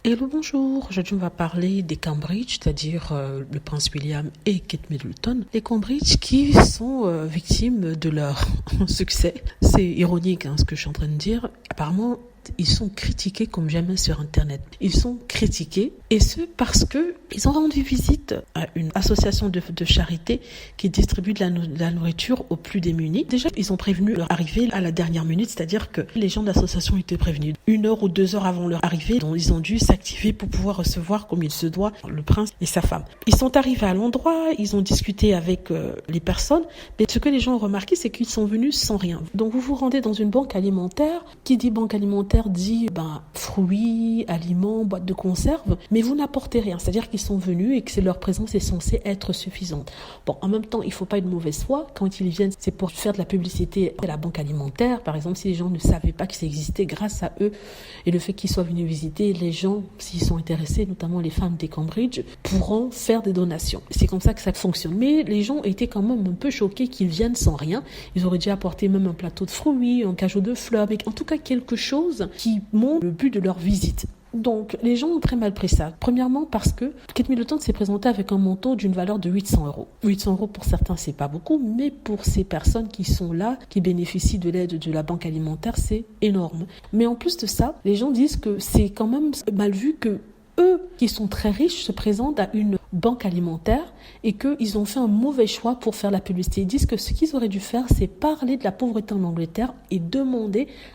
Hello, bonjour. Aujourd'hui, on va parler des Cambridge, c'est-à-dire le prince William et Kate Middleton. Les Cambridge qui sont victimes de leur succès. C'est ironique ce que je suis en train de dire. Apparemment, ils sont critiqués comme jamais sur Internet. Ils sont critiqués, et ce parce que ils ont rendu visite à une association de charité qui distribue de la nourriture aux plus démunis. Déjà, ils ont prévenu leur arrivée à la dernière minute, c'est-à-dire que les gens de l'association étaient prévenus 1 heure ou 2 heures avant leur arrivée, dont ils ont dû s'activer pour pouvoir recevoir comme il se doit le prince et sa femme. Ils sont arrivés à l'endroit, ils ont discuté avec les personnes, mais ce que les gens ont remarqué, c'est qu'ils sont venus sans rien. Donc vous vous rendez dans une banque alimentaire. Qui dit banque alimentaire dit fruits, aliments, boîtes de conserve, mais vous n'apportez rien. C'est-à-dire qu'ils sont venus et que leur présence est censée être suffisante. Bon, en même temps, il ne faut pas être de mauvaise foi. Quand ils viennent, c'est pour faire de la publicité à la banque alimentaire. Par exemple, si les gens ne savaient pas que ça existait, grâce à eux et le fait qu'ils soient venus visiter, les gens, s'ils sont intéressés, notamment les femmes des Cambridge, pourront faire des donations. C'est comme ça que ça fonctionne. Mais les gens étaient quand même un peu choqués qu'ils viennent sans rien. Ils auraient dû apporter même un plateau de fruits, un cajot de fleurs, mais en tout cas quelque chose qui montre le but de leur visite. Donc, les gens ont très mal pris ça. Premièrement, parce que Kate Middleton s'est présentée avec un manteau d'une valeur de 800 €. 800 € pour certains, c'est pas beaucoup, mais pour ces personnes qui sont là, qui bénéficient de l'aide de la banque alimentaire, c'est énorme. Mais en plus de ça, les gens disent que c'est quand même mal vu que eux, qui sont très riches, se présentent à une banque alimentaire et qu'ils ont fait un mauvais choix pour faire la publicité. Ils disent que ce qu'ils auraient dû faire, c'est parler de la pauvreté en Angleterre et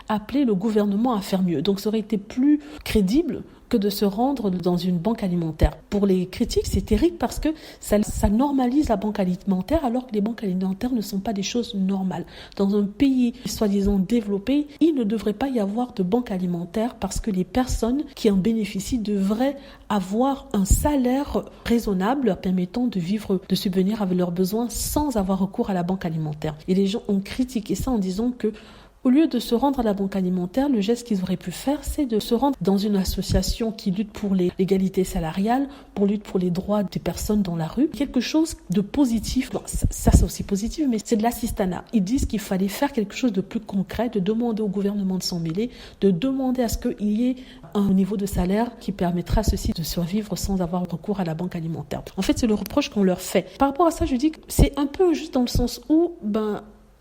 appeler le gouvernement à faire mieux. Donc ça aurait été plus crédible que de se rendre dans une banque alimentaire. Pour les critiques, c'est terrible parce que ça normalise la banque alimentaire alors que les banques alimentaires ne sont pas des choses normales. Dans un pays soi-disant développé, il ne devrait pas y avoir de banque alimentaire parce que les personnes qui en bénéficient devraient avoir un salaire raisonnable leur permettant de vivre, de subvenir à leurs besoins sans avoir recours à la banque alimentaire. Et les gens ont critiqué ça en disant que au lieu de se rendre à la banque alimentaire, le geste qu'ils auraient pu faire, c'est de se rendre dans une association qui lutte pour l'égalité salariale, pour lutte pour les droits des personnes dans la rue. Quelque chose de positif. Bon, ça c'est aussi positif, mais c'est de l'assistanat. Ils disent qu'il fallait faire quelque chose de plus concret, de demander au gouvernement de s'en mêler, de demander à ce qu'il y ait un niveau de salaire qui permettra à ceux-ci de survivre sans avoir recours à la banque alimentaire. En fait, c'est le reproche qu'on leur fait. Par rapport à ça, je dis que c'est un peu juste dans le sens où,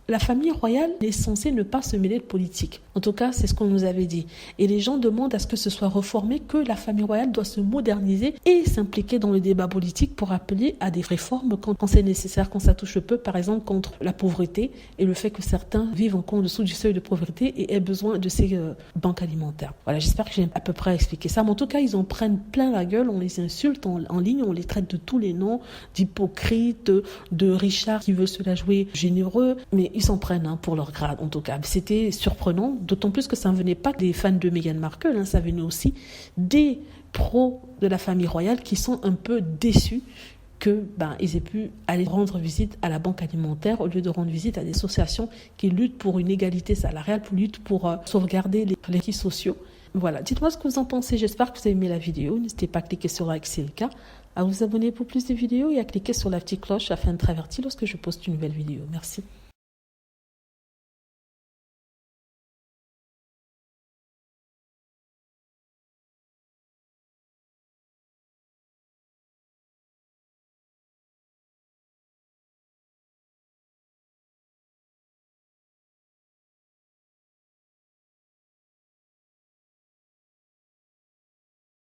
la famille royale est censée ne pas se mêler de politique. En tout cas, c'est ce qu'on nous avait dit. Et les gens demandent à ce que ce soit reformé, que la famille royale doit se moderniser et s'impliquer dans le débat politique pour appeler à des réformes quand c'est nécessaire, quand ça touche le peuple, par exemple contre la pauvreté et le fait que certains vivent encore en dessous du seuil de pauvreté et aient besoin de ces banques alimentaires. Voilà, j'espère que j'ai à peu près expliqué ça. Mais en tout cas, ils en prennent plein la gueule, on les insulte en ligne, on les traite de tous les noms, d'hypocrites, de Richard qui veut se la jouer généreux, mais ils s'en prennent pour leur grade, en tout cas. C'était surprenant, d'autant plus que ça ne venait pas des fans de Meghan Markle, ça venait aussi des pros de la famille royale qui sont un peu déçus qu'ils aient pu aller rendre visite à la banque alimentaire au lieu de rendre visite à des associations qui luttent pour une égalité salariale, pour sauvegarder les acquis sociaux. Voilà, dites-moi ce que vous en pensez. J'espère que vous avez aimé la vidéo. N'hésitez pas à cliquer sur like si c'est le cas, à vous abonner pour plus de vidéos et à cliquer sur la petite cloche afin d'être averti lorsque je poste une nouvelle vidéo. Merci.